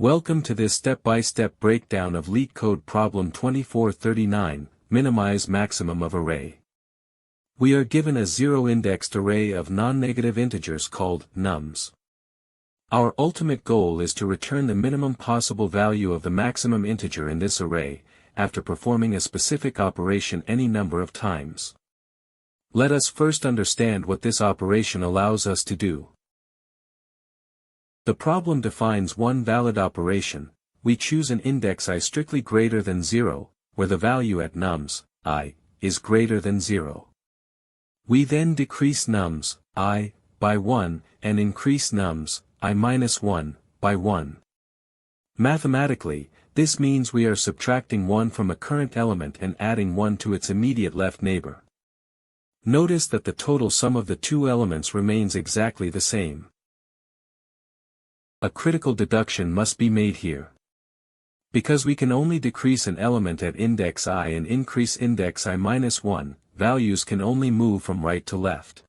Welcome to this step-by-step breakdown of LeetCode problem 2439, minimize maximum of array. We are given a zero-indexed array of non-negative integers called nums. Our ultimate goal is to return the minimum possible value of the maximum integer in this array, after performing a specific operation any number of times. Let us first understand what this operation allows us to do. The problem defines one valid operation. We choose an index I strictly greater than 0, where the value at nums, I, is greater than 0. We then decrease nums, I, by 1, and increase nums, I minus 1, by 1. Mathematically, this means we are subtracting 1 from a current element and adding 1 to its immediate left neighbor. Notice that the total sum of the two elements remains exactly the same. A critical deduction must be made here. Because we can only decrease an element at index I and increase index I minus 1, values can only move from right to left.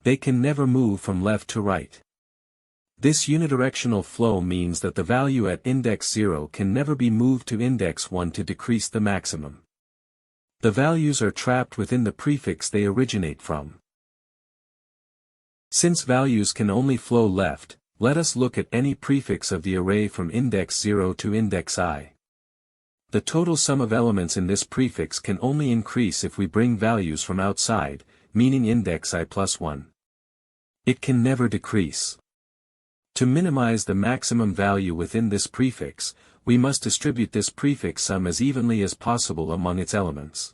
They can never move from left to right. This unidirectional flow means that the value at index 0 can never be moved to index 1 to decrease the maximum. The values are trapped within the prefix they originate from. Since values can only flow left, let us look at any prefix of the array from index 0 to index I. The total sum of elements in this prefix can only increase if we bring values from outside, meaning index I plus 1. It can never decrease. To minimize the maximum value within this prefix, we must distribute this prefix sum as evenly as possible among its elements.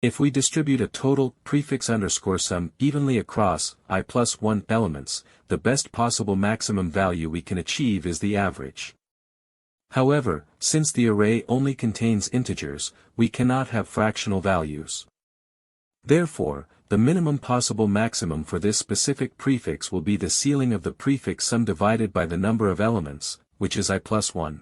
If we distribute a total prefix underscore sum evenly across I plus 1 elements, the best possible maximum value we can achieve is the average. However, since the array only contains integers, we cannot have fractional values. Therefore, the minimum possible maximum for this specific prefix will be the ceiling of the prefix sum divided by the number of elements, which is I plus 1.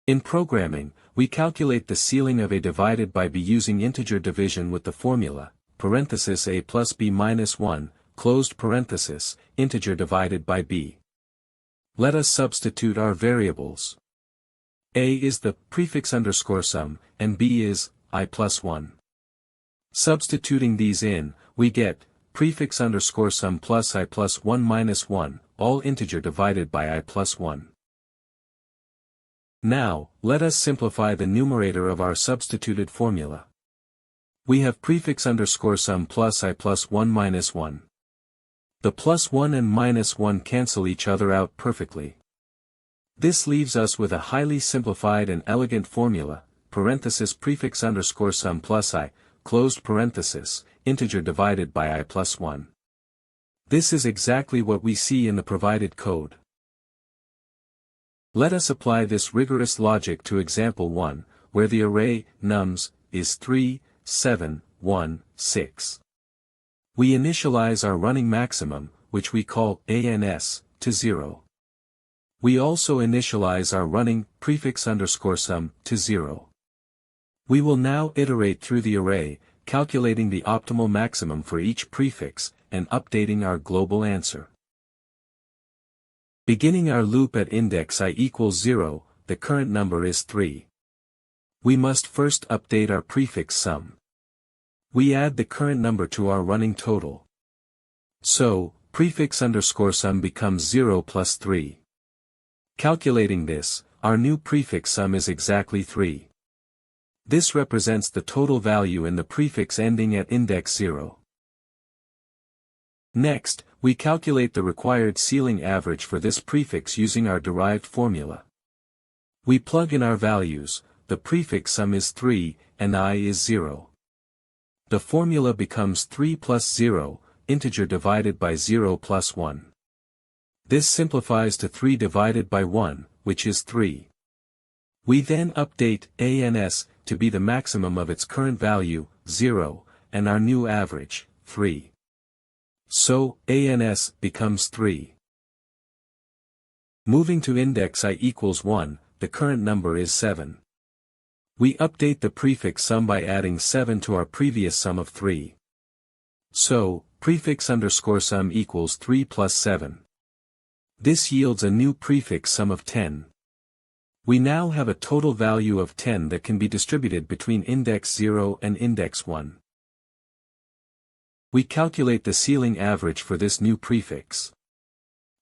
In programming, we calculate the ceiling of A divided by B using integer division with the formula, parenthesis A plus B minus 1, closed parenthesis, integer divided by B. Let us substitute our variables. A is the prefix underscore sum, and B is I plus 1. Substituting these in, we get prefix underscore sum plus I plus 1 minus 1, all integer divided by I plus 1. Now, let us simplify the numerator of our substituted formula. We have prefix underscore sum plus I plus 1 minus 1. The plus 1 and minus 1 cancel each other out perfectly. This leaves us with a highly simplified and elegant formula, parenthesis prefix underscore sum plus I, closed parenthesis, integer divided by I plus 1. This is exactly what we see in the provided code. Let us apply this rigorous logic to example 1, where the array, nums, is 3, 7, 1, 6. We initialize our running maximum, which we call ans, to 0. We also initialize our running prefix underscore sum to 0. We will now iterate through the array, calculating the optimal maximum for each prefix, and updating our global answer. Beginning our loop at index I equals 0, the current number is 3. We must first update our prefix sum. We add the current number to our running total. So, prefix underscore sum becomes 0 plus 3. Calculating this, our new prefix sum is exactly 3. This represents the total value in the prefix ending at index 0. Next, we calculate the required ceiling average for this prefix using our derived formula. We plug in our values, the prefix sum is 3, and I is 0. The formula becomes 3 plus 0, integer divided by 0 plus 1. This simplifies to 3 divided by 1, which is 3. We then update ans to be the maximum of its current value, 0, and our new average, 3. So, ans becomes 3. Moving to index I equals 1, the current number is 7. We update the prefix sum by adding 7 to our previous sum of 3. So, prefix underscore sum equals 3 plus 7. This yields a new prefix sum of 10. We now have a total value of 10 that can be distributed between index 0 and index 1. We calculate the ceiling average for this new prefix.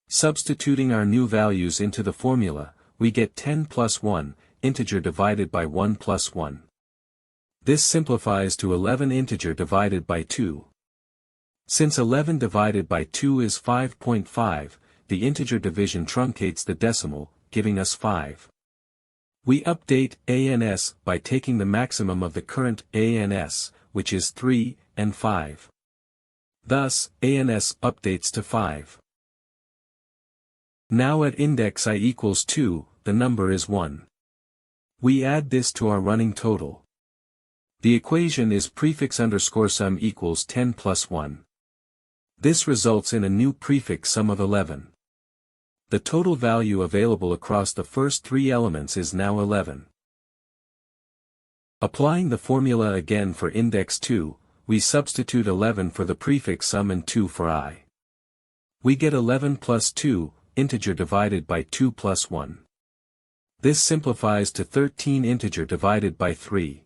Substituting our new values into the formula, we get 10 plus 1, integer divided by 1 plus 1. This simplifies to 11 integer divided by 2. Since 11 divided by 2 is 5.5, the integer division truncates the decimal, giving us 5. We update ANS by taking the maximum of the current ANS, which is 3, and 5. Thus, ANS updates to 5. Now at index I equals 2, the number is 1. We add this to our running total. The equation is prefix underscore sum equals 10 plus 1. This results in a new prefix sum of 11. The total value available across the first three elements is now 11. Applying the formula again for index 2, we substitute 11 for the prefix sum and 2 for I. We get 11 plus 2, integer divided by 2 plus 1. This simplifies to 13 integer divided by 3.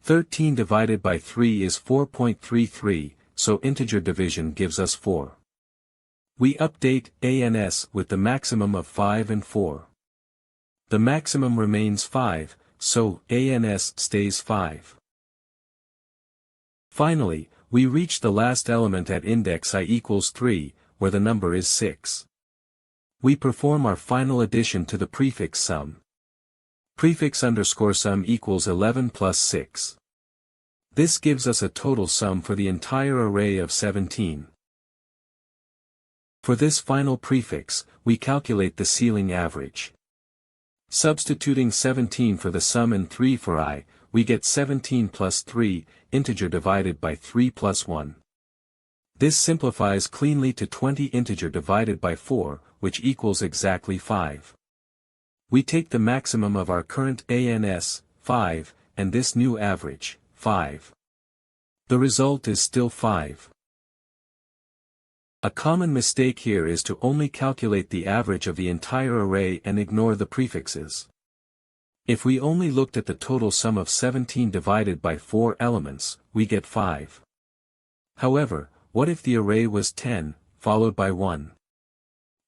13 divided by 3 is 4.33, so integer division gives us 4. We update ANS with the maximum of 5 and 4. The maximum remains 5, so ANS stays 5. Finally, we reach the last element at index I equals 3, where the number is 6. We perform our final addition to the prefix sum. Prefix underscore sum equals 11 plus 6. This gives us a total sum for the entire array of 17. For this final prefix, we calculate the ceiling average. Substituting 17 for the sum and 3 for I, we get 17 plus 3, integer divided by 3 plus 1. This simplifies cleanly to 20 integer divided by 4, which equals exactly 5. We take the maximum of our current ANS, 5, and this new average, 5. The result is still 5. A common mistake here is to only calculate the average of the entire array and ignore the prefixes. If we only looked at the total sum of 17 divided by 4 elements, we get 5. However, what if the array was 10, followed by 1?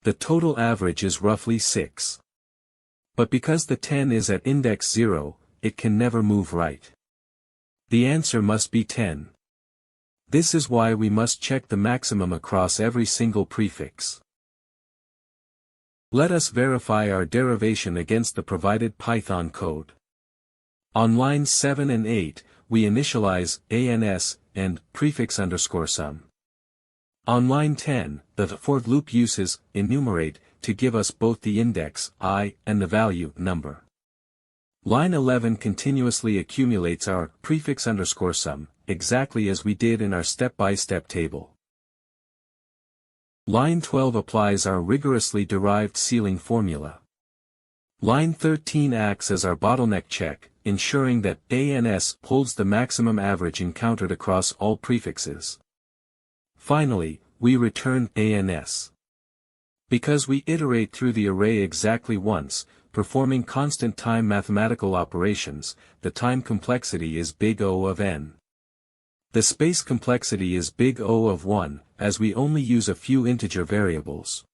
The total average is roughly 6. But because the 10 is at index 0, it can never move right. The answer must be 10. This is why we must check the maximum across every single prefix. Let us verify our derivation against the provided Python code. On lines 7 and 8, we initialize ANS and prefix underscore sum. On line 10, the for loop uses enumerate to give us both the index I and the value number. Line 11 continuously accumulates our prefix underscore sum, exactly as we did in our step-by-step table. Line 12 applies our rigorously derived ceiling formula. Line 13 acts as our bottleneck check, ensuring that ANS holds the maximum average encountered across all prefixes. Finally, we return ANS. Because we iterate through the array exactly once, performing constant time mathematical operations, the time complexity is big O of n. The space complexity is big O of 1, as we only use a few integer variables.